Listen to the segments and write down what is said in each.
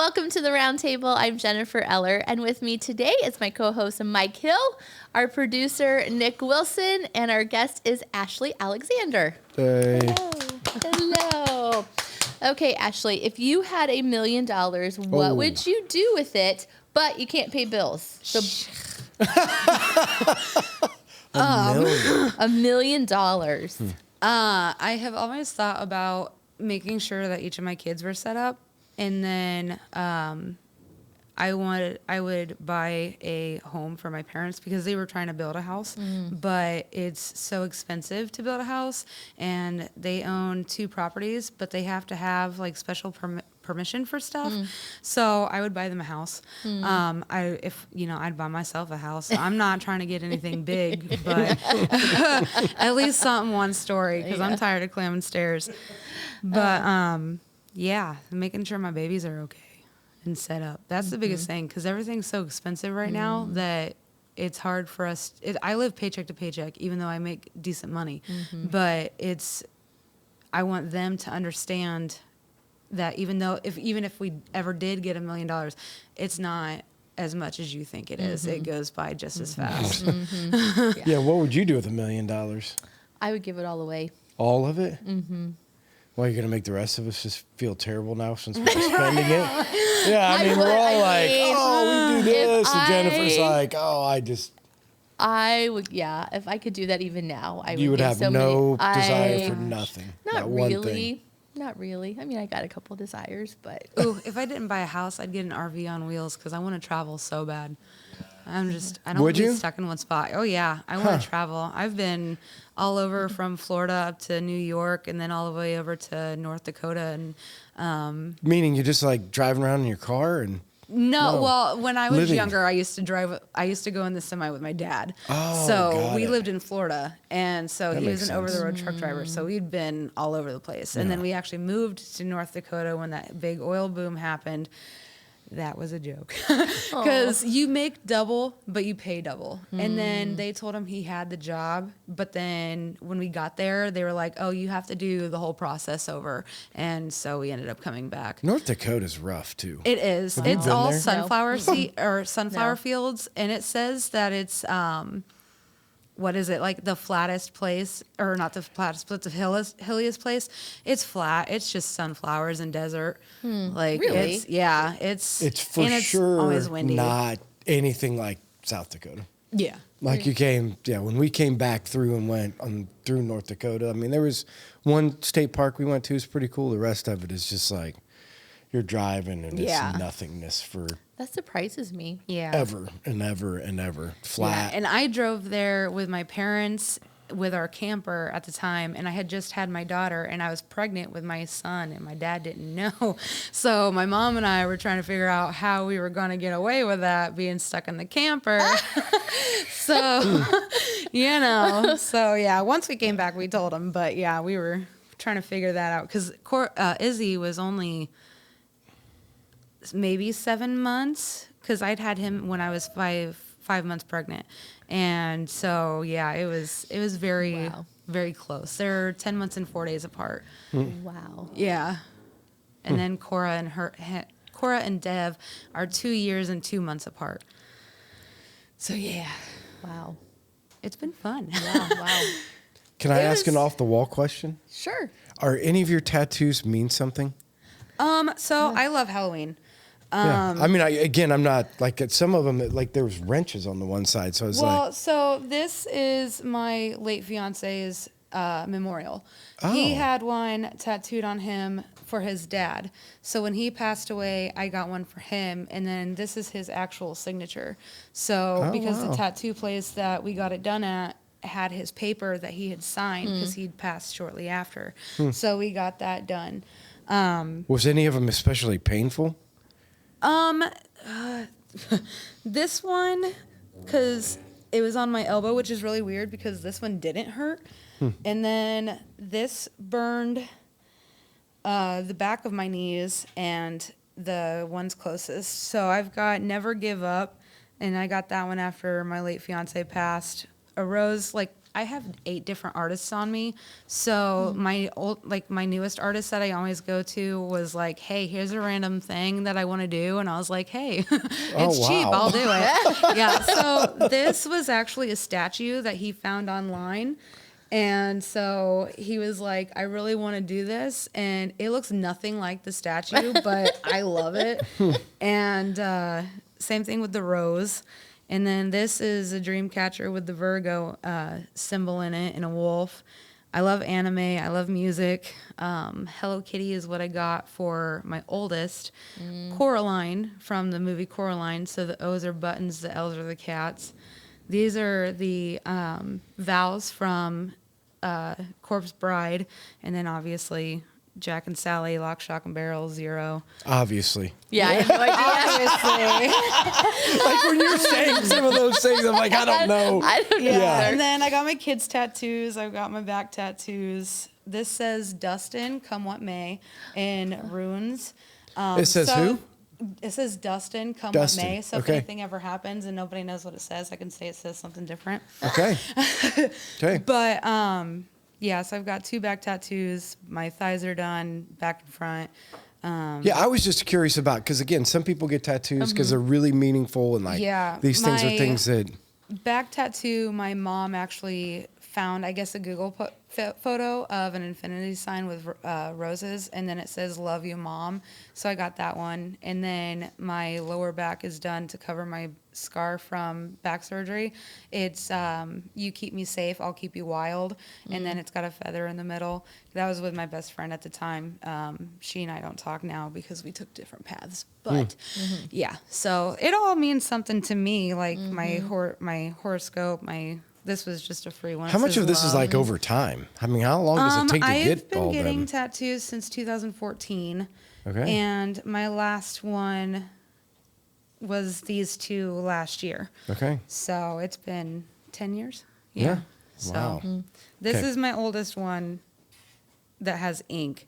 Welcome to the Roundtable. I'm Jennifer Eller, and with me today is my co-host Mike Hill, our producer Nick Wilson, and our guest is Ashley Alexander. Hey. Hello. Okay, Ashley, if you had $1 million, what would you do with it? But you can't pay bills. So $1 million. I have always thought about making sure that each of my kids were set up, and then I would buy a home for my parents because they were trying to build a house, but it's so expensive to build a house, and they own 2 properties, but they have to have like special permission for stuff. So I would buy them a house. I'd buy myself a house. I'm not trying to get anything big, but at least something 1 story because I'm tired of climbing stairs. But making sure my babies are okay and set up. That's the biggest thing because everything's so expensive right now that it's hard for us. I live paycheck to paycheck, even though I make decent money. But I want them to understand that even if we ever did get $1 million, it's not as much as you think it is. It goes by just as fast. Yeah, what would you do with $1 million? I would give it all away. All of it? Well, you're going to make the rest of us just feel terrible now since we're spending it? Yeah, I mean, we're all we do this. And Jennifer's like, I would, if I could do that even now, I would. You would have no desire desire for nothing. Not one really. thing. Not really. I mean, I got a couple desires, but. Ooh, if I didn't buy a house, I'd get an RV on wheels because I want to travel so bad. I don't want to be stuck in one spot. Oh, yeah. I want to travel. I've been all over from Florida up to New York and then all the way over to North Dakota. And Meaning you're just like driving around in your car and... No, well, when I was younger, I used to go in the semi with my dad. Oh, so we lived in Florida, and so he was an over-the-road truck driver, so we'd been all over the place. And then we actually moved to North Dakota when that big oil boom happened. That was a joke. Because you make double, but you pay double. And then they told him he had the job. But then when we got there, they were like, oh, you have to do the whole process over. And so we ended up coming back. North Dakota's rough, too. It is. Have you It's been all there? sunflower fields. And it says that it's... what is it, like the flattest place, or not the flattest, but the hilliest place? It's flat. It's just sunflowers and desert. Like, really? It's for sure always windy. Not anything like South Dakota. Yeah. Like when we came back through and went through North Dakota, I mean, there was one state park we went to, is pretty cool. The rest of it is just like, you're driving and it's nothingness for... That surprises me. Yeah. Ever and ever and ever. Flat. Yeah. And I drove there with my parents with our camper at the time, and I had just had my daughter, and I was pregnant with my son, and my dad didn't know. So my mom and I were trying to figure out how we were going to get away with that, being stuck in the camper. So, once we came back, we told him. But, we were trying to figure that out because Izzy was only... maybe 7 months because I'd had him when I was five months pregnant, and so it was very very close. They're 10 months and 4 days apart. Wow. Yeah, and then Cora and Dev are 2 years and 2 months apart. So Wow, it's been fun. Yeah, wow. Can I ask an off the wall question? Sure. Are any of your tattoos mean something? So I love Halloween. I mean, I'm not like at some of them. Like there was wrenches on the one side, so I was so this is my late fiance's memorial. Oh. He had one tattooed on him for his dad. So when he passed away, I got one for him, and then this is his actual signature. So because the tattoo place that we got it done at had his paper that he had signed because he'd passed shortly after. So we got that done. Was any of them especially painful? This one, because it was on my elbow, which is really weird because this one didn't hurt. And then this burned the back of my knees and the ones closest. So I've got Never Give Up, and I got that one after my late fiance passed. A rose like I have 8 different artists on me. So my newest artist that I always go to was like, hey, here's a random thing that I want to do. And I was like, hey, it's cheap. I'll do it. Yeah. So this was actually a statue that he found online. And so he was like, I really want to do this. And it looks nothing like the statue, but I love it. And same thing with the rose. And then this is a dream catcher with the Virgo symbol in it and a wolf. I love anime. I love music. Hello Kitty is what I got for my oldest. Coraline from the movie Coraline. So the O's are buttons, the L's are the cats. These are the vows from Corpse Bride. And then obviously Jack and Sally, Lock, Shock, and Barrel, Zero. Obviously. Yeah, I have no idea. Obviously. Like when you're saying some of those things, I'm like, I don't know. I don't know. Yeah. And then I got my kids' tattoos. I've got my back tattoos. This says Dustin, come what may, in runes. It says who? It says Dustin, come Dustin. what may. So Okay. if anything ever happens and nobody knows what it says, I can say it says something different. Okay. Okay. But yeah, so I've got 2 back tattoos. My thighs are done, back and front. Yeah, I was just curious about, because again, some people get tattoos because they're really meaningful and like these things are things that. Back tattoo, my mom actually found, I guess, a Google photo of an infinity sign with roses, and then it says "Love you, Mom." So I got that one, and then my lower back is done to cover my scar from back surgery. It's "You keep me safe, I'll keep you wild," and then it's got a feather in the middle. That was with my best friend at the time. She and I don't talk now because we took different paths, but yeah. So it all means something to me, like my horoscope, This was just a free one. How much of this is like over time? I mean, how long does it take to get all I've been getting them? tattoos since 2014. Okay. And my last one was these 2 last year. Okay. So it's been 10 years. Yeah. So Wow. this Okay. is my oldest one that has ink,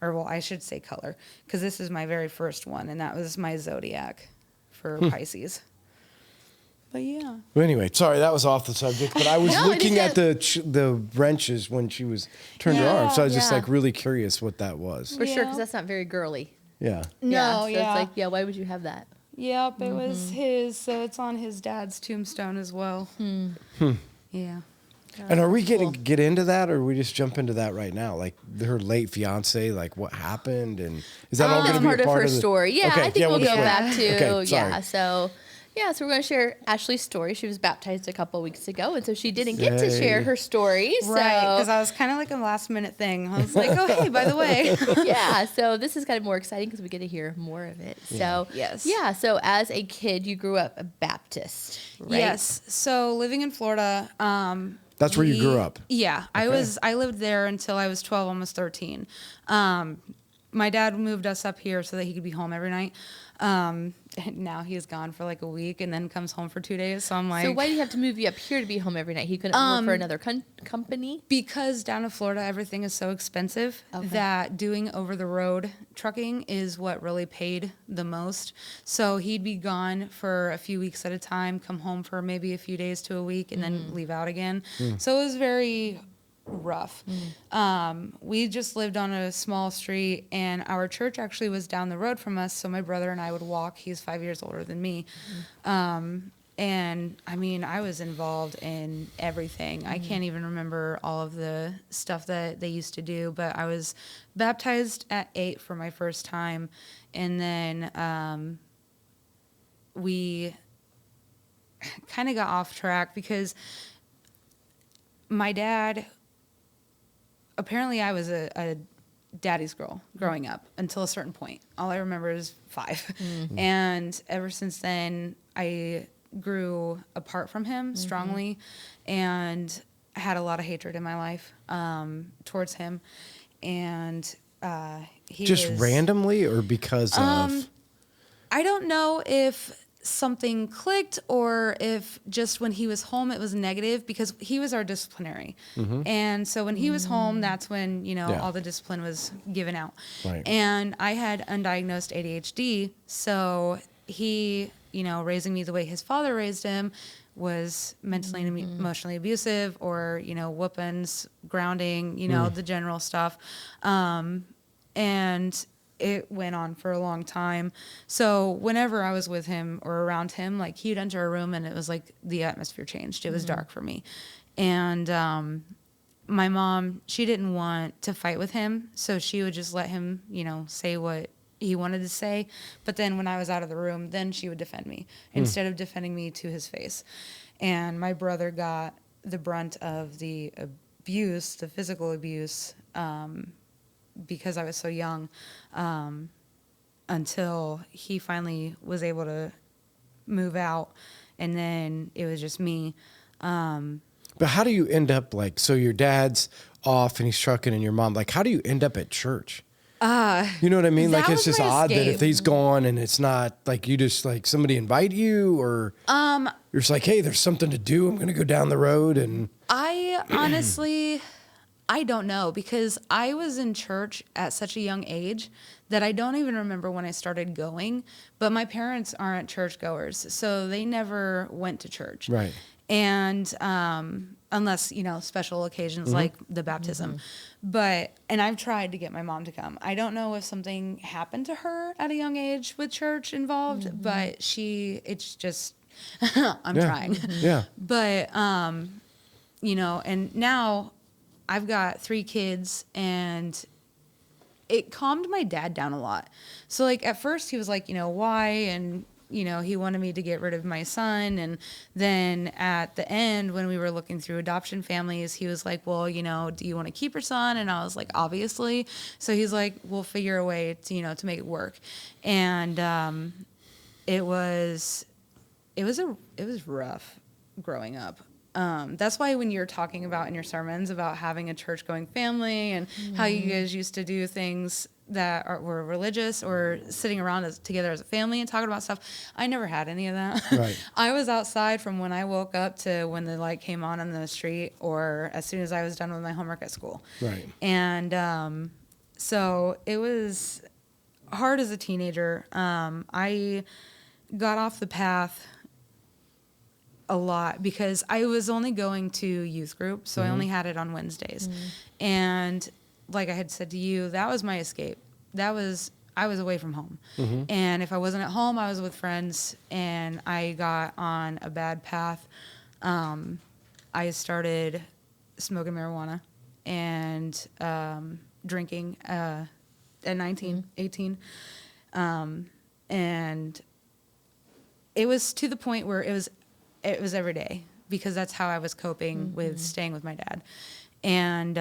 or well, I should say color, because this is my very first one, and that was my zodiac for Pisces. But yeah. Well, anyway, sorry, that was off the subject, but I was No, looking it at the wrenches when she was turned her arm, so I was just Yeah. like really curious what that was. For sure, Yeah. because that's not very girly. Yeah. No, So it's like, yeah, why would you have that? Yep, it was his, so it's on his dad's tombstone as well. Yeah. And are we getting get into that, or are we just jump into that right now? Like her late fiance, like what happened, and is that all going to be part a of part her of the story? Yeah, Okay, I think we'll just go go- back to Okay, sorry. So we're going to share Ashley's story. She was baptized a couple weeks ago, and so she didn't get to Yay. share her story. Right, because So I was kind of like a last minute thing. I was like, oh, hey, by the way. yeah, so this is kind of more exciting because we get to hear more of it. So Yes. yeah. So as a kid, you grew up a Baptist, right? Yes. So living in Florida. That's where you grew up? Yeah. Okay. I lived there until I was 12, almost 13. My dad moved us up here so that he could be home every night. And now he's gone for like a week and then comes home for 2 days. So I'm like, So why did he have to move you up here to be home every night? He couldn't work for another company? because down in Florida, everything is so expensive that doing over the road trucking is what really paid the most. So he'd be gone for a few weeks at a time, come home for maybe a few days to a week, and then leave out again. So it was very rough. We just lived on a small street, and our church actually was down the road from us. So my brother and I would walk. He's 5 years older than me. And I mean, I was involved in everything. I can't even remember all of the stuff that they used to do, but I was baptized at 8 for my first time. And then we kind of got off track because my dad, apparently I was a daddy's girl growing up until a certain point. All I remember is 5. And ever since then, I grew apart from him strongly, and I had a lot of hatred in my life towards him. And he Just was, randomly, or because of? I don't know if something clicked or if just when he was home it was negative, because he was our disciplinary. And so when he was home, that's when, Yeah. all the discipline was given out. Right. And I had undiagnosed ADHD. So he, raising me the way his father raised him was mentally and emotionally abusive, or, whoopings, grounding, the general stuff. And it went on for a long time. So whenever I was with him or around him, like, he'd enter a room and it was like the atmosphere changed. It was dark for me. And my mom, she didn't want to fight with him, so she would just let him, say what he wanted to say. But then when I was out of the room, then she would defend me instead of defending me to his face. And my brother got the brunt of the abuse, the physical abuse, because I was so young, until he finally was able to move out. And then it was just me. But how do you end up, like, so your dad's off and he's trucking and your mom, like, how do you end up at church? You know what I mean? Like, it's just odd that if he's gone and it's not like you just, like, somebody invite you, or you're just like, hey, there's something to do. I'm going to go down the road. And I honestly, I don't know, because I was in church at such a young age that I don't even remember when I started going. But my parents aren't churchgoers, so they never went to church. Right. And unless, special occasions like the baptism. And I've tried to get my mom to come. I don't know if something happened to her at a young age with church involved, but it's just, I'm trying. Yeah. But, and now I've got 3 kids, and it calmed my dad down a lot. So, like, at first he was like, why? And, he wanted me to get rid of my son. And then at the end, when we were looking through adoption families, he was like, well, do you want to keep your son? And I was like, obviously. So he's like, we'll figure a way to, to make it work. And it was rough growing up. That's why when you're talking about in your sermons about having a church-going family and how you guys used to do things that were religious, or sitting around together as a family and talking about stuff, I never had any of that. Right. I was outside from when I woke up to when the light came on the street, or as soon as I was done with my homework at school. Right. And so it was hard as a teenager. I got off the path a lot because I was only going to youth group, so I only had it on Wednesdays. And like I had said to you, that was my escape. I was away from home. And if I wasn't at home, I was with friends, and I got on a bad path. I started smoking marijuana and drinking at 19, 18. And it was to the point where it was every day, because that's how I was coping with staying with my dad. And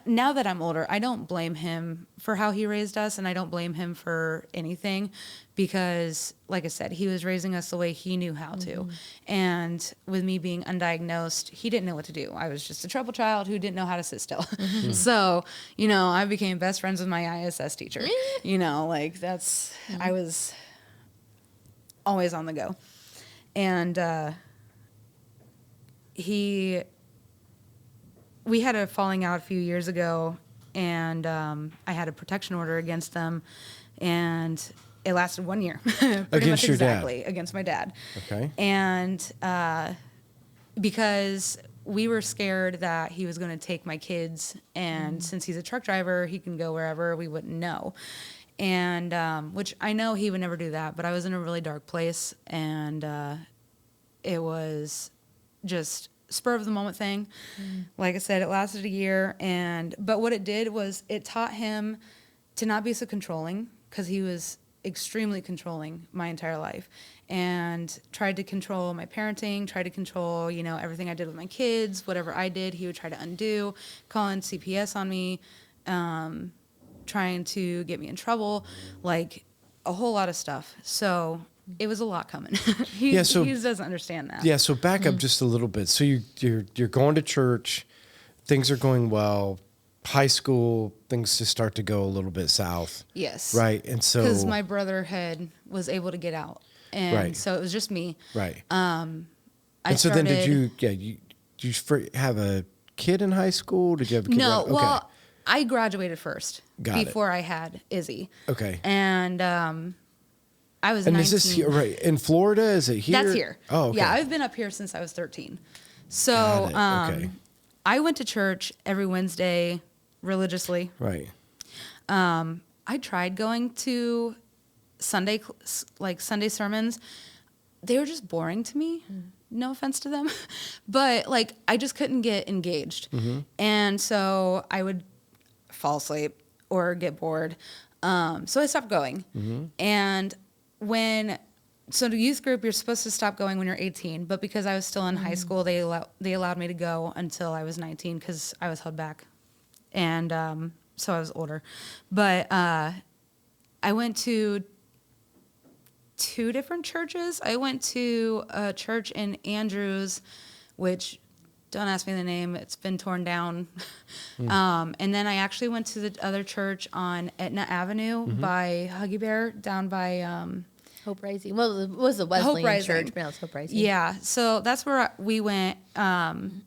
now that I'm older, I don't blame him for how he raised us, and I don't blame him for anything, because, like I said, he was raising us the way he knew how to. And with me being undiagnosed, he didn't know what to do. I was just a trouble child who didn't know how to sit still. So, I became best friends with my ISS teacher. I was always on the go. And we had a falling out a few years ago, and I had a protection order against them, and it lasted 1 year. Against much your exactly, dad? against my dad. Okay. And because we were scared that he was going to take my kids, and since he's a truck driver, he can go wherever, we wouldn't know. And which I know he would never do that, but I was in a really dark place, and it was just spur of the moment thing. Like I said, it lasted a year, but what it did was it taught him to not be so controlling, because he was extremely controlling my entire life, and tried to control my parenting, tried to control, everything I did with my kids. Whatever I did, he would try to undo, calling CPS on me, trying to get me in trouble, like a whole lot of stuff. So it was a lot coming. He doesn't understand that. Yeah, so back up just a little bit. So you're going to church, things are going well. High school, things just start to go a little bit south. Yes. Right, and so because my brother was able to get out, and so it was just me. Right. Then did you have a kid in high school? Did you have a kid? No, Okay. well, I graduated first Got it. before I had Izzy. Okay. And I was And 19. is this here, right in Florida? Is it here? That's here. Oh, okay. Yeah, I've been up here since I was 13. So Got it. Okay. I went to church every Wednesday religiously. Right. I tried going to Sunday sermons. They were just boring to me. No offense to them, but like I just couldn't get engaged. And so I would fall asleep or get bored. So I stopped going. And so the youth group, you're supposed to stop going when you're 18, but because I was still in high school, they allowed me to go until I was 19 because I was held back. And so I was older. But I went to 2 different churches. I went to a church in Andrews, which, don't ask me the name, it's been torn down. And then I actually went to the other church on Etna Avenue by Huggy Bear, down by Hope Rising. Well, it was the Wesleyan church, but now it's Hope Rising. Yeah, so that's where we went from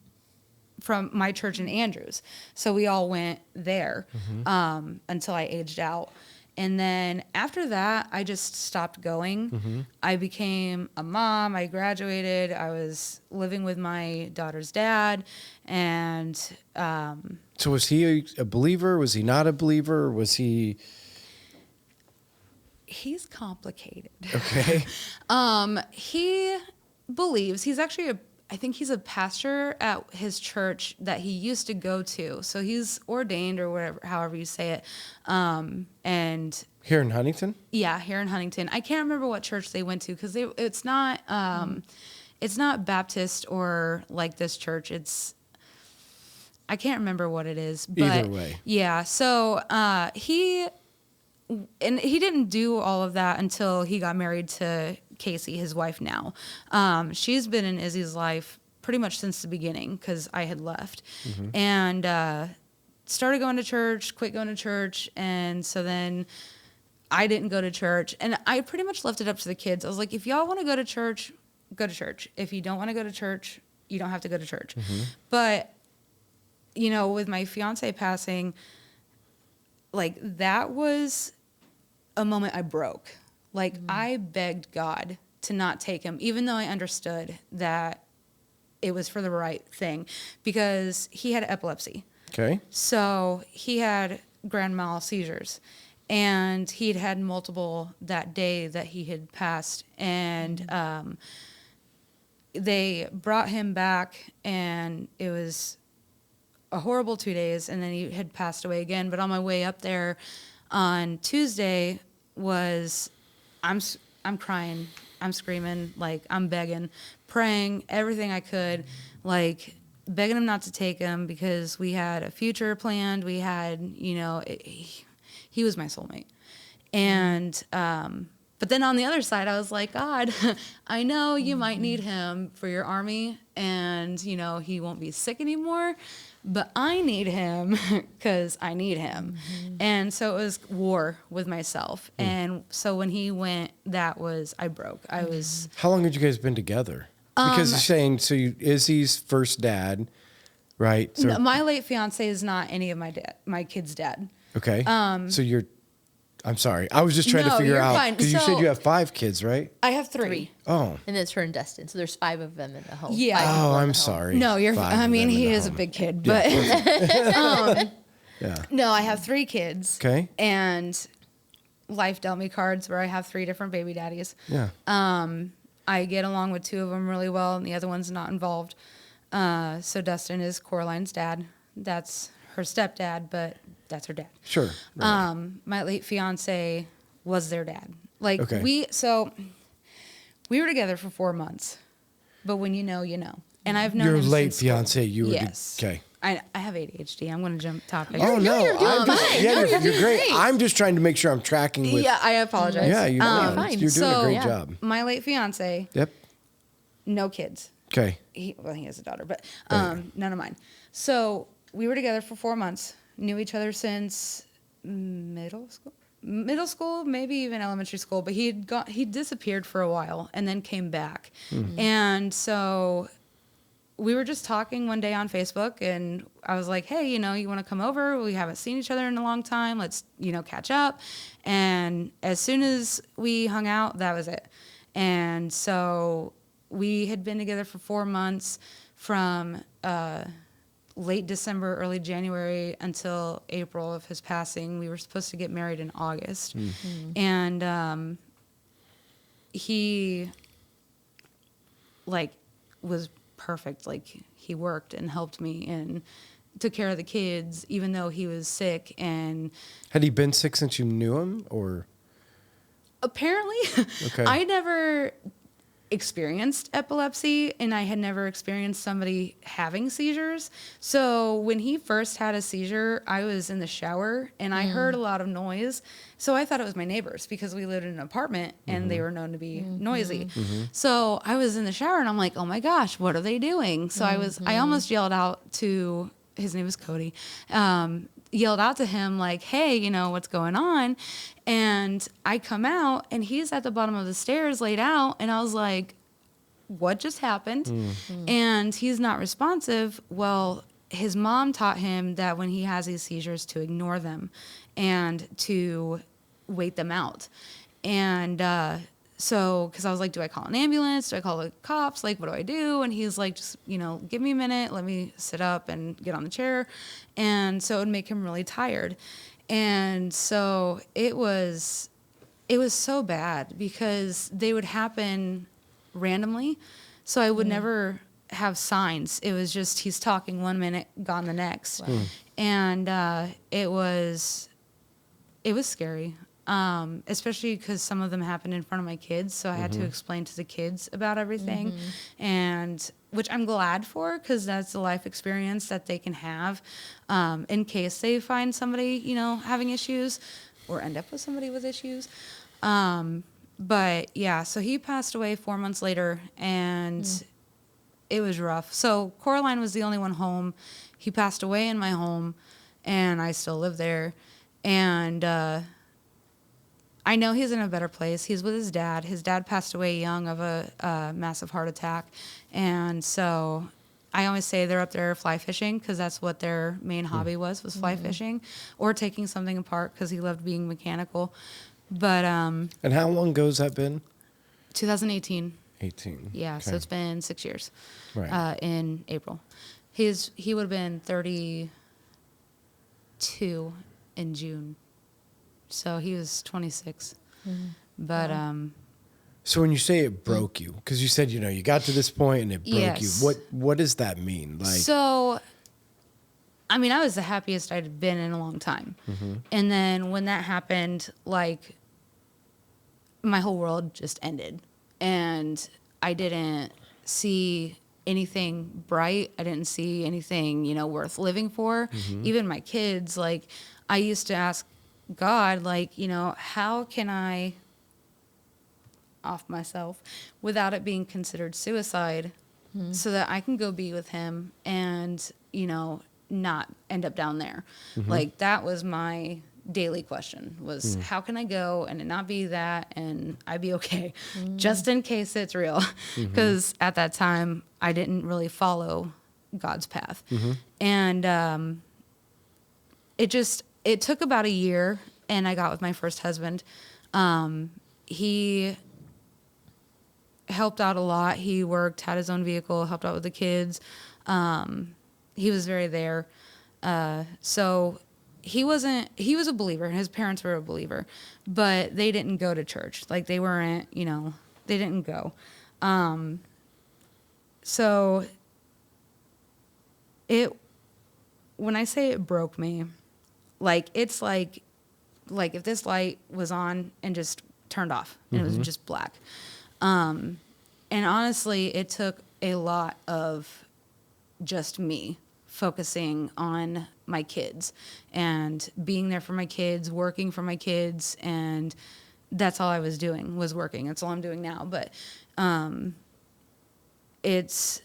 my church in Andrews. So we all went there until I aged out. And then after that, I just stopped going. I became a mom. I graduated. I was living with my daughter's dad. And So was he a believer? Was he not a believer? Or was he? he's complicated. Okay. He believes he's actually I think he's a pastor at his church that he used to go to. So he's ordained or whatever, however you say it. And Here in Huntington? yeah, here in Huntington. I can't remember what church they went to because it's not Baptist or like this church. I can't remember what it is. But Either way. Yeah. So he didn't do all of that until he got married to Casey, his wife now. She's been in Izzy's life pretty much since the beginning because I had left. And started going to church, quit going to church. And so then I didn't go to church. And I pretty much left it up to the kids. I was like, if y'all want to go to church, go to church. If you don't want to go to church, you don't have to go to church. But, you know, with my fiance passing, like that was a moment I broke. Like I begged God to not take him, even though I understood that it was for the right thing, because he had epilepsy. Okay. So he had grand mal seizures, and he'd had multiple that day that he had passed. And they brought him back, and it was a horrible 2 days, and then he had passed away again. But on my way up there on Tuesday I'm crying, I'm screaming, like I'm begging, praying, everything I could, like begging him not to take him because we had a future planned. We had, you know, he was my soulmate. And, but then on the other side, I was like, God, I know you might need him for your army and, you know, he won't be sick anymore, but I need him because I need him. And so it was war with myself. And so when he went, I broke. How long had you guys been together? Because you're saying, so Izzy's first dad, right? So, no, my late fiance is not any of my kid's dad. okay. So I'm sorry. I was just trying to figure you're out, fine. because you So- said you have 5 kids, right? I have 3. Oh. And it's her and Dustin. So there's 5 of them in the home. Yeah. 5 people Oh, in the I'm home. sorry. No, you're 5 I of mean, them in he the is a home. big kid, but Yeah. no, I have 3 kids. Okay. And life dealt me cards where I have 3 different baby daddies. Yeah. I get along with 2 of them really well, and the other one's not involved. So Dustin is Coraline's dad. That's her stepdad, but that's her dad. Sure. Right. My late fiance was their dad. Like Okay. we were together for 4 months, but when you know, you know. And I've known Your him late since school. fiance, you were Yes. okay. I have ADHD. I'm going to jump topics. Oh no, you're doing I'm just, fine. yeah, No, you're you're great. great. I'm just trying to make sure I'm tracking with. Yeah, I apologize. Yeah, you're fine. doing a So- great Yeah. job. My late fiance, Yep. no kids. Okay. He has a daughter, but none of mine. So we were together for 4 months. Knew each other since middle school, maybe even elementary school. But he disappeared for a while and then came back. And so we were just talking one day on Facebook, and I was like, hey, you want to come over? We haven't seen each other in a long time. Let's, catch up. And as soon as we hung out, that was it. And so we had been together for 4 months from late December, early January until April of his passing. We were supposed to get married in August. Mm-hmm. And he, was perfect. He worked and helped me and took care of the kids, even though he was sick. And had he been sick since you knew him, or? Apparently, okay. I never experienced epilepsy, and I had never experienced somebody having seizures. So when he first had a seizure, I was in the shower and I heard a lot of noise. So I thought it was my neighbors because we lived in an apartment and they were known to be noisy. Mm-hmm. So I was in the shower and I'm like, oh my gosh, what are they doing? So I almost yelled out to, his name is Cody, yelled out to him like, hey, what's going on? And I come out and he's at the bottom of the stairs laid out. And I was like, what just happened? Mm-hmm. And he's not responsive. Well, his mom taught him that when he has these seizures to ignore them and to wait them out. And so, because I was like, do I call an ambulance? Do I call the cops? What do I do? And he's like, just, give me a minute. Let me sit up and get on the chair. And so it would make him really tired. And so it was so bad because they would happen randomly. So I would never have signs. It was just, he's talking 1 minute, gone the next. Wow. And it was scary. Especially because some of them happened in front of my kids. So I had to explain to the kids about everything. And which I'm glad for, because that's the life experience that they can have in case they find somebody, having issues or end up with somebody with issues. But yeah, so he passed away 4 months later, and it was rough. So Coraline was the only one home. He passed away in my home, and I still live there. And I know he's in a better place. He's with his dad. His dad passed away young of a massive heart attack. And so I always say they're up there fly fishing because that's what their main hobby was fly fishing or taking something apart because he loved being mechanical. But and how long ago has that been? 2018. 18. Yeah, okay. So it's been 6 years. Right. In April. He would have been 32 in June. So he was 26. But so when you say it broke you, because you said you got to this point and it broke you, what does that mean? So I mean, I was the happiest I'd been in a long time. And then when that happened, my whole world just ended, and I didn't see anything bright. I didn't see anything worth living for. Even my kids, I used to ask God, how can I off myself without it being considered suicide so that I can go be with him and, not end up down there. That was my daily question was how can I go and it not be that and I'd be okay just in case it's real. Because at that time I didn't really follow God's path. And it took about a year, and I got with my first husband. He helped out a lot. He worked, had his own vehicle, helped out with the kids. He was very there. So he was a believer. His parents were a believer, but they didn't go to church. They weren't, they didn't go. So when I say it broke me, it's like if this light was on and just turned off and it was just black. And honestly, it took a lot of just me focusing on my kids and being there for my kids, working for my kids. And that's all I was doing was working. That's all I'm doing now. But it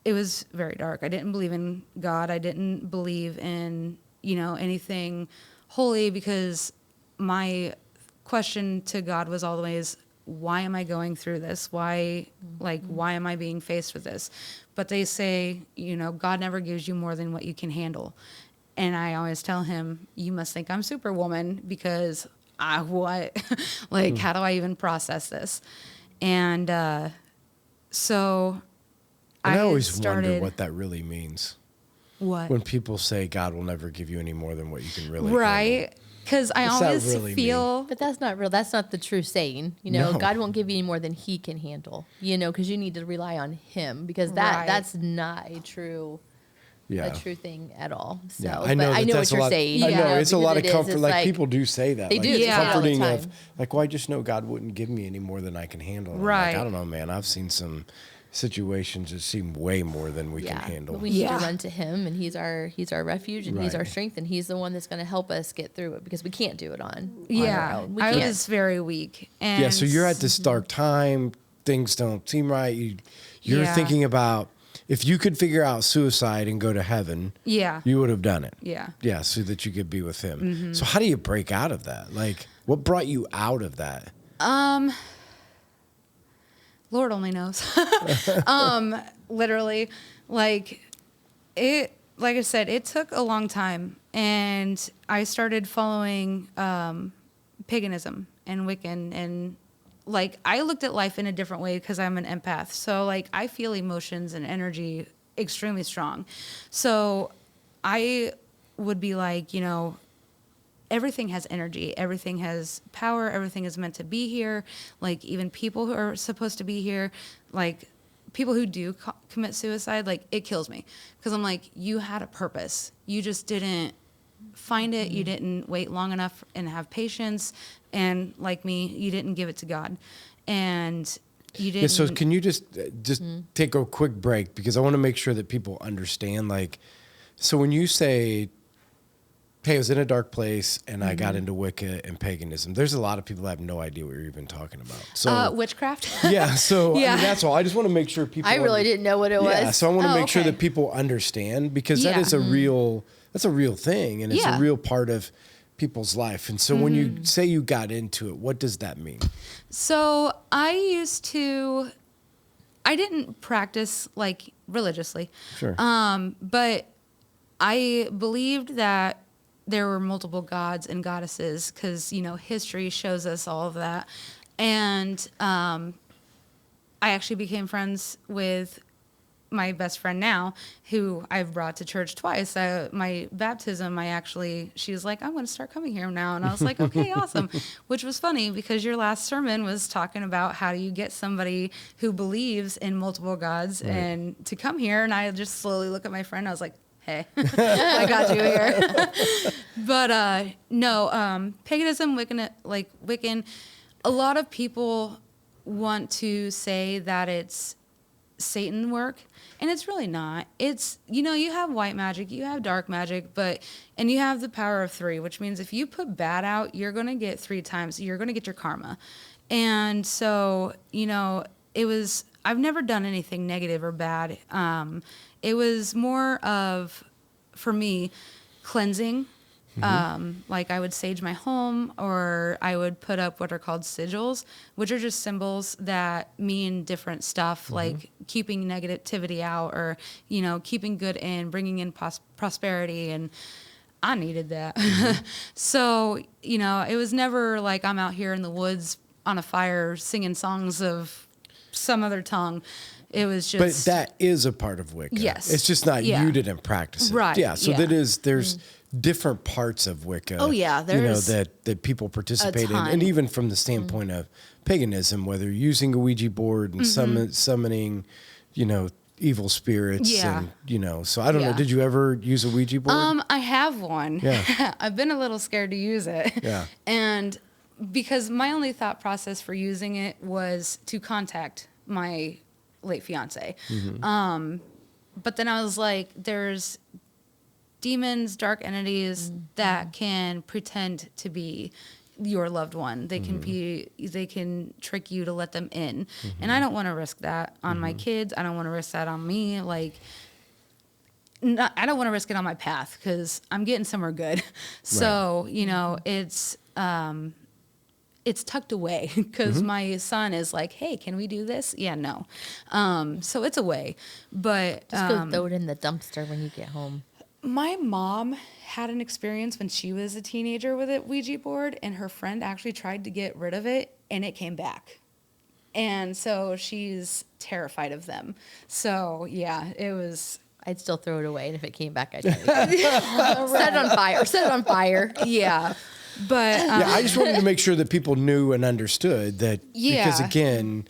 was very dark. I didn't believe in God. I didn't believe in anything holy, because my question to God was always, why am I going through this? Why am I being faced with this? But they say, God never gives you more than what you can handle. And I always tell him, you must think I'm Superwoman because what? How do I even process this? And so I always wonder what that really means. What? When people say God will never give you any more than what you can really handle. Right. Because I always really feel... But that's not real. That's not the true saying. No. God won't give you any more than he can handle, because you need to rely on him, because that's not a true thing at all. So, Yeah, I know what you're saying. I know, it's a lot of because comfort. Like people do say that. They do. It's They say it all the comforting time. of, well, I just know God wouldn't give me any more than I can handle. And I'm Right. like, I don't know, man. I've seen some situations that seem way more than we can handle. But we need to run to him, and he's our refuge, and he's Right. our strength, and he's the one that's going to help us get through it, because we can't do it on our own. We I can't. was very weak. And Yeah, so you're at this dark time. Things don't seem right. You're thinking about, if you could figure out suicide and go to heaven, you would have done it. Yeah. Yeah, so that you could be with him. So how do you break out of that? Like, what brought you out of that? Lord only knows. Literally, like I said, it took a long time, and I started following paganism and Wiccan, and I looked at life in a different way because I'm an empath. So I feel emotions and energy extremely strong. So I would be everything has energy, everything has power, everything is meant to be here. Even people who are supposed to be here, people who do commit suicide, it kills me. Because I'm you had a purpose. You just didn't find it. You didn't wait long enough and have patience. And like me, you didn't give it to God. And you didn't. Yeah, so can you just take a quick break? Because I want to make sure that people understand, so when you say, hey, I was in a dark place and I got into Wicca and paganism, there's a lot of people that have no idea what you're even talking about. So witchcraft? yeah, so I mean, that's all. I just want to make sure people... I really didn't know what it was. Yeah, so I want to make sure that people understand, because that is a real thing, and it's a real part of people's life. And so when you say you got into it, what does that mean? So I didn't practice religiously. Sure. But I believed that there were multiple gods and goddesses, because, history shows us all of that. And I actually became friends with my best friend now, who I've brought to church twice. My baptism, she was like, I'm going to start coming here now. And I was like, okay, awesome. Which was funny, because your last sermon was talking about how do you get somebody who believes in multiple gods and to come here. And I just slowly look at my friend. I was like, hey, I got you here. But no, paganism, Wiccan, a lot of people want to say that it's Satan work, and it's really not. It's, you have white magic, you have dark magic, and you have the power of 3, which means if you put bad out, you're going to get 3 times. You're going to get your karma. And so, I've never done anything negative or bad. It was more of, for me, cleansing. I would sage my home, or I would put up what are called sigils, which are just symbols that mean different stuff, like keeping negativity out, or, keeping good in, bringing in prosperity. And I needed that. So, it was never I'm out here in the woods on a fire singing songs of some other tongue. It was just... But that is a part of Wicca. Yes. It's just not you didn't practice it. Right. Yeah, so there's different parts of Wicca. Oh, yeah, there's that people participate in. ton. And even from the standpoint of paganism, whether you're using a Ouija board and summoning, evil spirits. Yeah. And, so I don't know. Did you ever use a Ouija board? I have one. Yeah. I've been a little scared to use it. Yeah. And because my only thought process for using it was to contact my late fiance. But then I was like, there's demons, dark entities that can pretend to be your loved one. They can trick you to let them in. And I don't want to risk that on my kids. I don't want to risk that on me. I don't want to risk it on my path, because I'm getting somewhere good. So, it's it's tucked away because my son is like, hey, can we do this? Yeah, no. So it's away. But Just go throw it in the dumpster when you get home. my mom had an experience when she was a teenager with a Ouija board, and her friend actually tried to get rid of it, and it came back. And so she's terrified of them. So, yeah, it was... I'd still throw it away, and if it came back, I'd try to set it on fire. Set it on fire. Yeah. But... yeah, I just wanted to make sure that people knew and understood that, because again,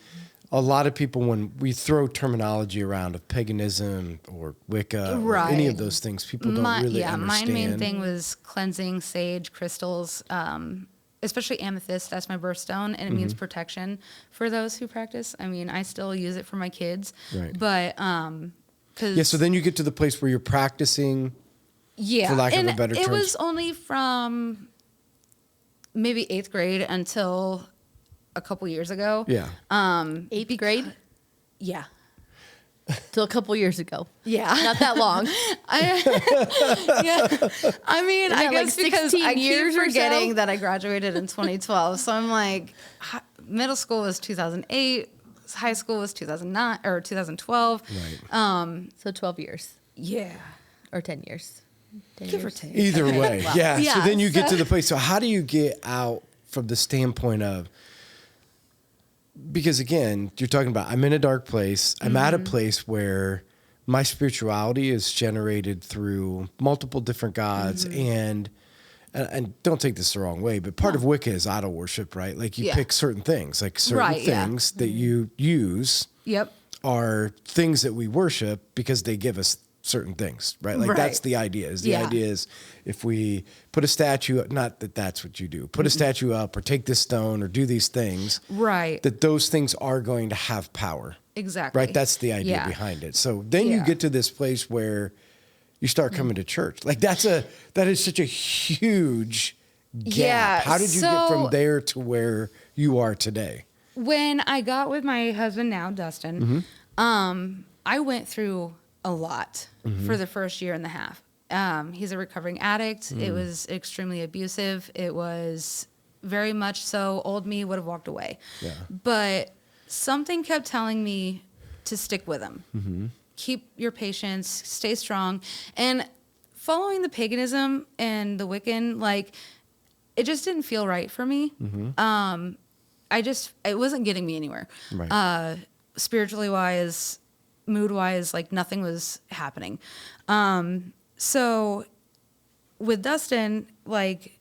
a lot of people, when we throw terminology around of paganism or Wicca or any of those things, people don't really understand. My main thing was cleansing, sage, crystals, especially amethyst. That's my birthstone, and it means protection for those who practice. I mean, I still use it for my kids. Right. But, so then you get to the place where you're practicing, for lack of a better term. It was only from maybe 8th grade until a couple years ago. Yeah. 8th grade? Yeah. Till a couple years ago. Yeah. Not that long. I mean, I guess because I keep forgetting that I graduated in 2012. So I'm like, middle school was 2008. High school was 2009 or 2012. Right. So 12 years. Yeah. Or 10 years. 10 Give or years. take. Either way. Wow. Yeah. Yeah, So then you get to the place. So how do you get out from the standpoint of, because again, you're talking about, I'm in a dark place. I'm at a place where my spirituality is generated through multiple different gods, and don't take this the wrong way, but part of Wicca is idol worship, right? Like you pick certain things, like certain things that you use are things that we worship because they give us certain things, right? Like that's the idea. The idea is if we put a statue, not that that's what you do, put a statue up or take this stone or do these things, that those things are going to have power. Exactly. Right? That's the idea behind it. So then you get to this place where you start coming to church. Like that is such a huge gap. Yeah, How did you get from there to where you are today? When I got with my husband now, Dustin, I went through a lot for the first year and a half. He's a recovering addict. It was extremely abusive. It was very much so. Old me would have walked away. Yeah. But something kept telling me to stick with him. Keep your patience, stay strong. And following the paganism and the Wiccan, like, it just didn't feel right for me. It wasn't getting me anywhere. Right. Spiritually wise, mood wise, like nothing was happening. So with Dustin, like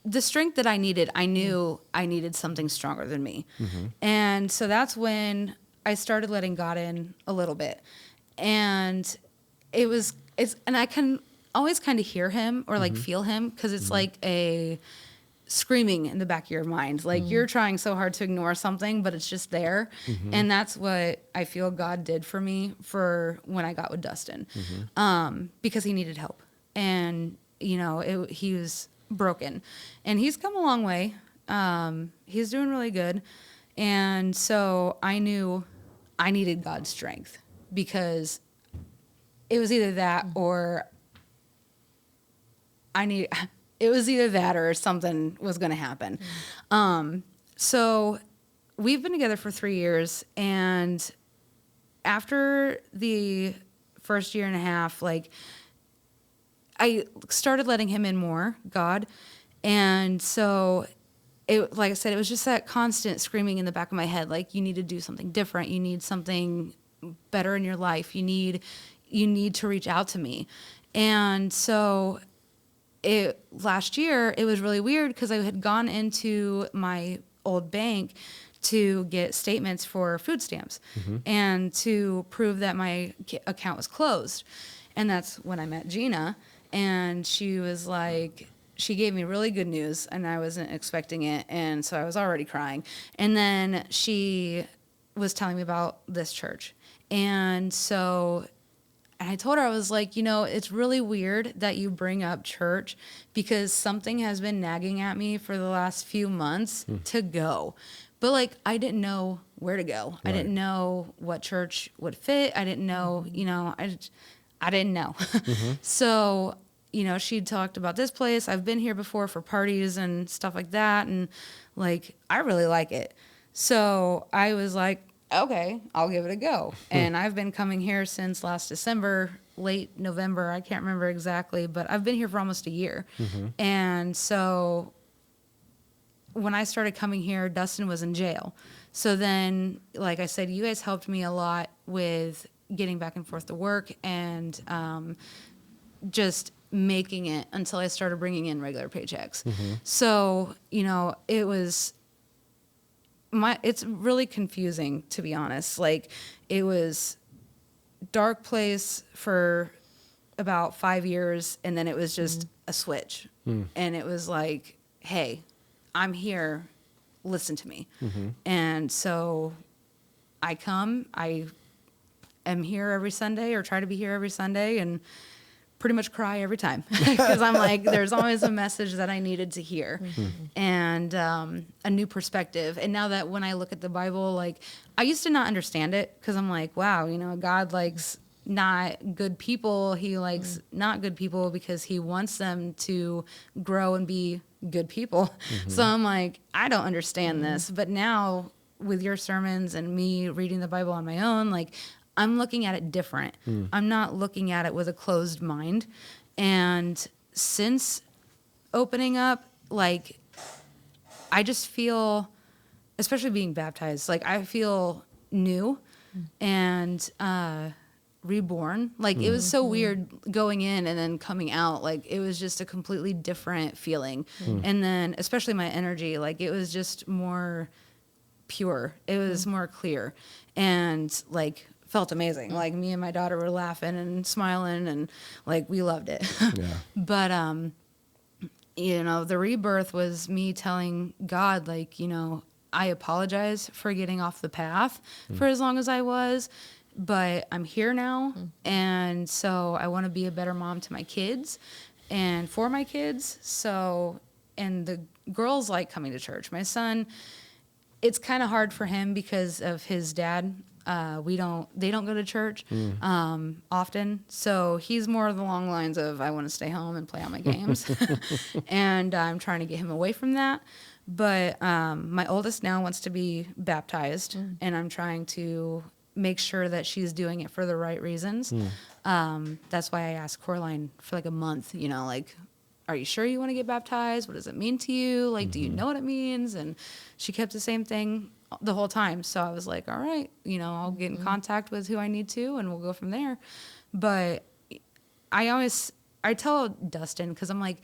the strength that I needed, I knew I needed something stronger than me. And so that's when I started letting God in a little bit. And and I can always kind of hear him or like feel him, because it's like a screaming in the back of your mind. Like you're trying so hard to ignore something, but it's just there. And that's what I feel God did for me for when I got with Dustin, because he needed help. And, you know, he was broken. And he's come a long way. He's doing really good. And so I knew I needed God's strength, because it was either that or it was either that or something was going to happen. So we've been together for 3 years, and after the first year and a half, like, I started letting him in more, God. And so it, like I said, it was just that constant screaming in the back of my head, like, you need to do something different. You need something better in your life. You need to reach out to me. And so last year, it was really weird, because I had gone into my old bank to get statements for food stamps and to prove that my account was closed. And that's when I met Gina, and she was like, she gave me really good news, and I wasn't expecting it, and so I was already crying. And then she was telling me about this church. And I told her, I was like, you know, it's really weird that you bring up church, because something has been nagging at me for the last few months to go. But, like, I didn't know where to go. Right. I didn't know what church would fit. I didn't know, you know, I didn't know. So she talked about this place. I've been here before for parties and stuff like that. And like, I really like it. So I was like, okay, I'll give it a go. And I've been coming here since last December, late November. I can't remember exactly, but I've been here for almost a year. And so when I started coming here, Dustin was in jail. So then, like I said, you guys helped me a lot with getting back and forth to work and just making it until I started bringing in regular paychecks. So, it was it's really confusing, to be honest. Like, it was dark place for about 5 years, and then it was just a switch. And it was like, hey, I'm here, listen to me. And so I am here every Sunday, or try to be here every Sunday, and pretty much cry every time because I'm like, there's always a message that I needed to hear and a new perspective. And now that when I look at the Bible, like, I used to not understand it because I'm like, wow, God likes not good people. He likes not good people because he wants them to grow and be good people. So I'm like, I don't understand this. But now with your sermons and me reading the Bible on my own, like, I'm looking at it different. I'm not looking at it with a closed mind. And since opening up, like, I just feel, especially being baptized, like, I feel new and reborn. Like, it was so weird going in and then coming out. Like, it was just a completely different feeling. And then especially my energy, like, it was just more pure. It was more clear and, like, felt amazing. Like, me and my daughter were laughing and smiling and, like, we loved it. But the rebirth was me telling God, like, I apologize for getting off the path for as long as I was, but I'm here now. And so I want to be a better mom to my kids and for my kids. So, and the girls like coming to church. My son, it's kind of hard for him because of his dad. They don't go to church often. So he's more of the long lines of, I want to stay home and play on my games. And I'm trying to get him away from that. But my oldest now wants to be baptized, and I'm trying to make sure that she's doing it for the right reasons. That's why I asked Coraline for like a month, like, are you sure you want to get baptized? What does it mean to you? Like, do you know what it means? And she kept the same thing the whole time. So I was like, all right, I'll get in contact with who I need to, and we'll go from there. But I tell Dustin, because I'm like,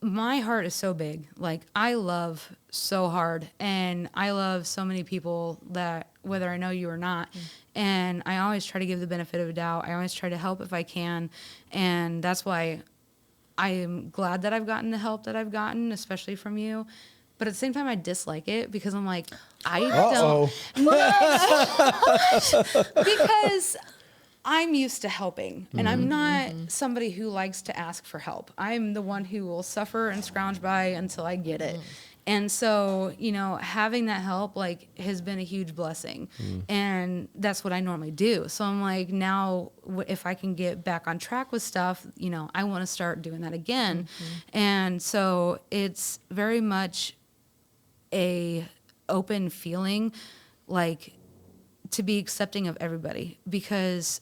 my heart is so big. Like, I love so hard, and I love so many people that, whether I know you or not, and I always try to give the benefit of a doubt. I always try to help if I can. And that's why I am glad that I've gotten the help that I've gotten, especially from you. But at the same time, I dislike it because I'm like, I don't. Because I'm used to helping, and I'm not somebody who likes to ask for help. I'm the one who will suffer and scrounge by until I get it. And so, having that help, like, has been a huge blessing. And that's what I normally do. So I'm like, now, if I can get back on track with stuff, I want to start doing that again. And so it's very much a open feeling, like, to be accepting of everybody, because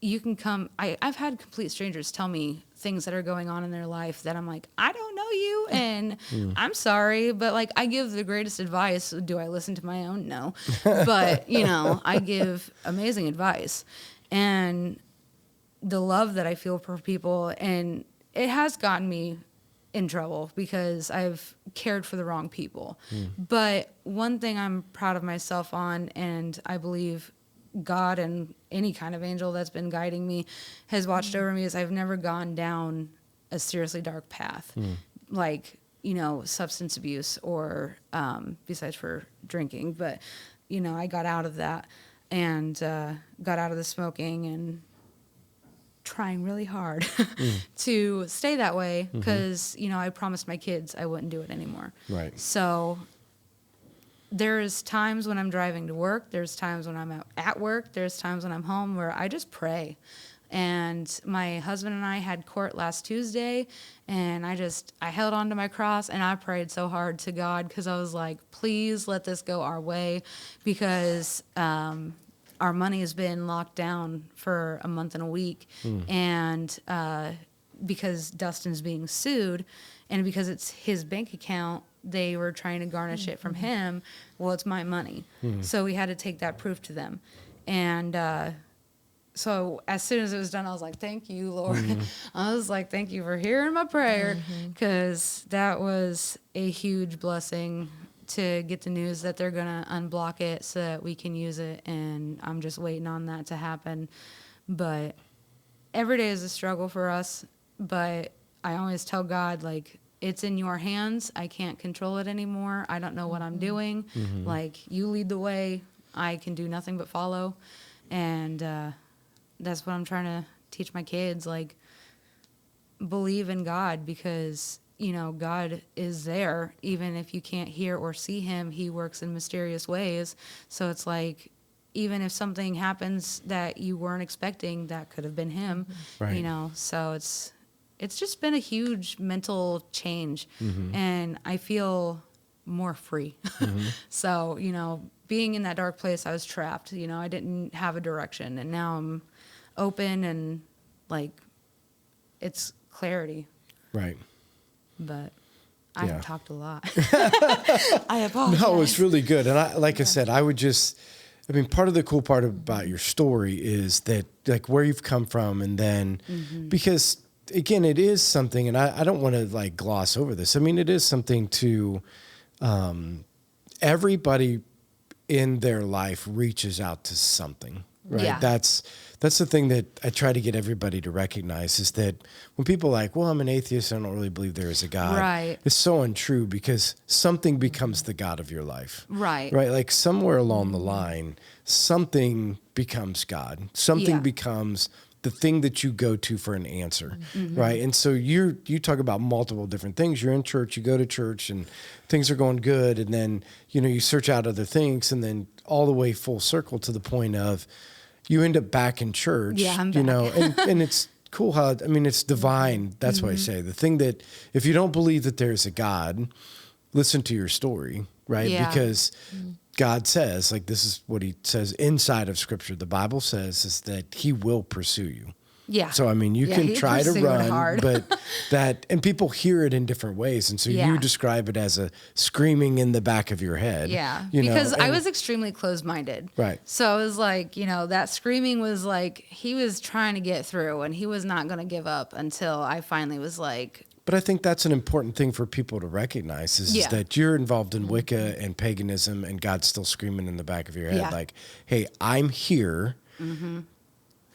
you can come. I've had complete strangers tell me things that are going on in their life that I'm like, I don't know you, and I'm sorry, but, like, I give the greatest advice. Do I listen to my own? No. But, I give amazing advice. And the love that I feel for people, and it has gotten me in trouble because I've cared for the wrong people. But one thing I'm proud of myself on, and I believe God and any kind of angel that's been guiding me has watched over me, is I've never gone down a seriously dark path, like, substance abuse or besides for drinking. But, I got out of that and got out of the smoking and trying really hard to stay that way because, I promised my kids I wouldn't do it anymore. Right. So there's times when I'm driving to work. There's times when I'm at work. There's times when I'm home where I just pray. And my husband and I had court last Tuesday, and I held on to my cross, and I prayed so hard to God, because I was like, please let this go our way, because our money has been locked down for a month and a week. And because Dustin's being sued, and because it's his bank account, they were trying to garnish it from him. Well, it's my money. So we had to take that proof to them. And so as soon as it was done, I was like, thank you, Lord. I was like, thank you for hearing my prayer, because that was a huge blessing to get the news that they're going to unblock it so that we can use it. And I'm just waiting on that to happen. But every day is a struggle for us. But I always tell God, like, it's in your hands. I can't control it anymore. I don't know what I'm doing. Like, you lead the way. I can do nothing but follow. And that's what I'm trying to teach my kids. Like, believe in God, because, you know, God is there. Even if you can't hear or see him, he works in mysterious ways. So it's like, even if something happens that you weren't expecting, that could have been him, you know? So it's just been a huge mental change, and I feel more free. So, you know, being in that dark place, I was trapped, you know, I didn't have a direction, and now I'm open, and like, it's clarity. Right. But I Yeah. talked a lot. I apologize. No, it's really good. And I said, I mean, part of the cool part about your story is that, like, where you've come from, and then because, again, it is something, and I don't want to like gloss over this. I mean, it is something to everybody in their life reaches out to something, right? Yeah. That's the thing that I try to get everybody to recognize, is that when people are like, well, I'm an atheist, I don't really believe there is a God. Right. It's so untrue, because something becomes the God of your life. Right. Right. Like, somewhere along the line, something becomes God. Something becomes the thing that you go to for an answer. Right. And so you talk about multiple different things. You're in church, you go to church, and things are going good. And then, you know, you search out other things, and then all the way full circle to the point of you end up back in church. Yeah, I'm you back. know, and it's cool how, I mean, it's divine. That's what I say. The thing that, if you don't believe that there's a God, listen to your story, right? Yeah. Because God says, like, this is what he says inside of Scripture. The Bible says is that he will pursue you. Yeah. So, I mean, you can he try to pursued run, hard. but and people hear it in different ways. And so Yeah. you describe it as a screaming in the back of your head. Yeah, you know, because I and- was extremely closed-minded. Right. So it was like, you know, that screaming was like, he was trying to get through, and he was not going to give up until I finally was like... But I think that's an important thing for people to recognize is that you're involved in Wicca and paganism, and God's still screaming in the back of your head, Yeah. like, hey, I'm here.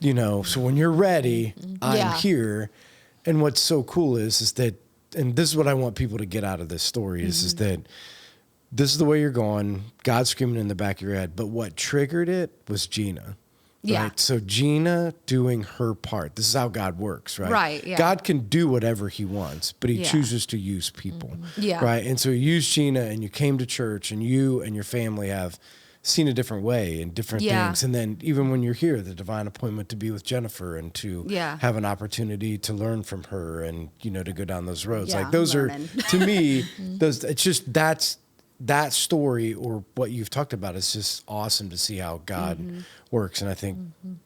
You know, so when you're ready, I'm Yeah. here. And what's so cool is that, and this is what I want people to get out of this story, is that this is the way you're going. God's screaming in the back of your head. But what triggered it was Gina. Yeah. Right? So Gina doing her part. This is how God works, right? Right, yeah. God can do whatever he wants, but he Yeah. chooses to use people. Yeah. Right? And so he used Gina, and you came to church, and you and your family have seen a different way and different Yeah. things. And then even when you're here, the divine appointment to be with Jennifer and to Yeah. have an opportunity to learn from her and, you know, to go down those roads. Yeah, Like, those learning. are, to me, it's just, that story, or what you've talked about, is just awesome to see how God works. And I think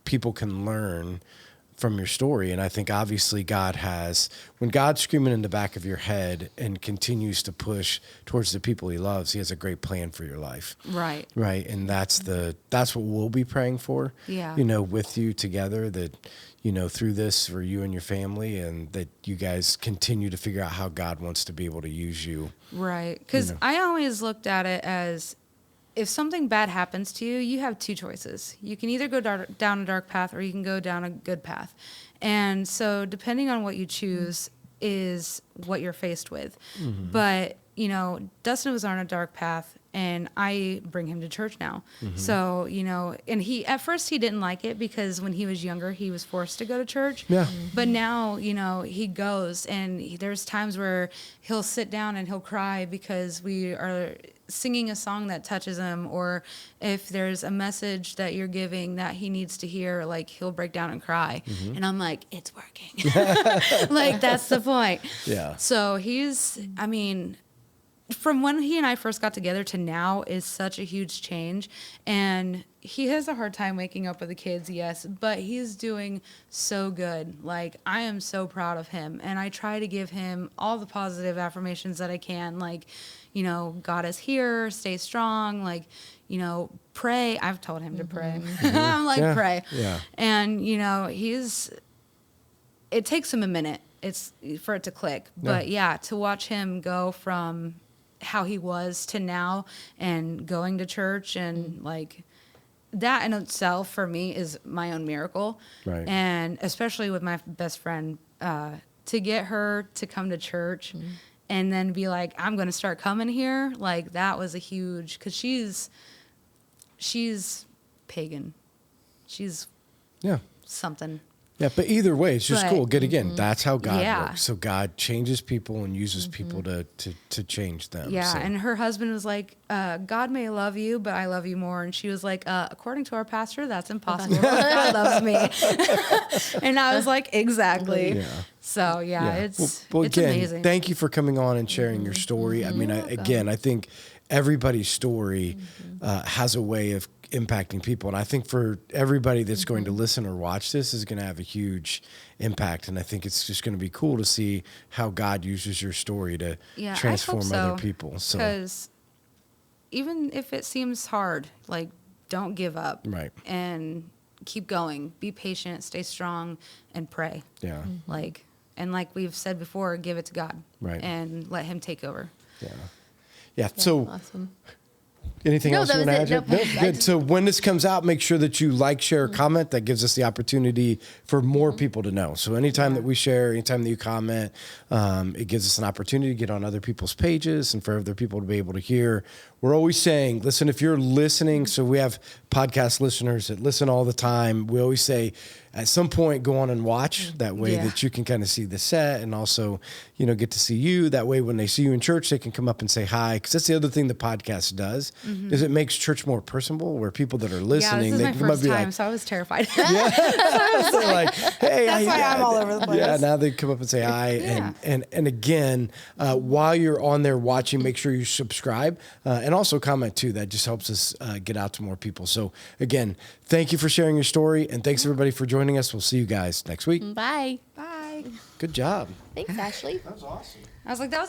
people can learn from your story. And I think obviously God has, when God's screaming in the back of your head and continues to push towards the people he loves, he has a great plan for your life. Right. Right. And that's what we'll be praying for, Yeah. you know, with you together, that, you know, through this for you and your family, and that you guys continue to figure out how God wants to be able to use you. Right. Because I always looked at it as, if something bad happens to you, you have two choices. You can either go down a dark path, or you can go down a good path. And so depending on what you choose is what you're faced with. But, you know, Dustin was on a dark path, and I bring him to church now. So, you know, and at first he didn't like it, because when he was younger, he was forced to go to church. Yeah. But now, you know, he goes, and there's times where he'll sit down and he'll cry, because singing a song that touches him, or if there's a message that you're giving that he needs to hear, like he'll break down and cry. And I'm like, it's working. Like, that's the point. Yeah. So I mean, from when he and I first got together to now is such a huge change. And he has a hard time waking up with the kids, yes, but he's doing so good. Like, I am so proud of him. And I try to give him all the positive affirmations that I can. Like, you know, God is here, stay strong. Like, you know, pray. I've told him to pray. I'm like, pray. Yeah. And, you know, it takes him a minute for it to click. But yeah, to watch him go from how he was to now and going to church and like that in itself for me is my own miracle. Right. And especially with my best friend, to get her to come to church and then be like, I'm going to start coming here. Like, that was a huge, cause she's pagan. She's something. Yeah, but either way, it's just cool. Again, that's how God Yeah. works. So God changes people and uses people to change them. Yeah, So. and her husband was like, God may love you, but I love you more. And she was like, according to our pastor, that's impossible. God loves me. And I was like, exactly. Yeah. So, it's again, amazing. Thank you for coming on and sharing your story. I mean, I think everybody's story has a way of impacting people. And I think for everybody that's going to listen or watch this is going to have a huge impact. And I think it's just going to be cool to see how God uses your story to transform other people. So, because even if it seems hard, like, don't give up. Right. And keep going. Be patient, stay strong, and pray. Yeah. Like we've said before, give it to God. Right. And let him take over. Yeah. Yeah. So Awesome. anything else you want to add? Nope. No, good. So when this comes out, make sure that you like, share, or comment. That gives us the opportunity for more people to know. So anytime that we share, anytime that you comment, it gives us an opportunity to get on other people's pages and for other people to be able to hear. We're always saying, listen, if you're listening, so we have podcast listeners that listen all the time. We always say, at some point, go on and watch. That way that you can kind of see the set and also, you know, get to see you. That way, when they see you in church, they can come up and say hi. Because that's the other thing the podcast does, is it makes church more personable, where people that are listening, this is they my come up first and be time, like, so I was terrified. so like, hey, That's why I'm all over the place. Yeah, now they come up and say hi. And again, while you're on there watching, make sure you subscribe and also comment too. That just helps us get out to more people. So again, thank you for sharing your story, and thanks everybody for joining us. We'll see you guys next week. Bye. Bye. Good job. Thanks, Ashley. That was awesome. I was like, that was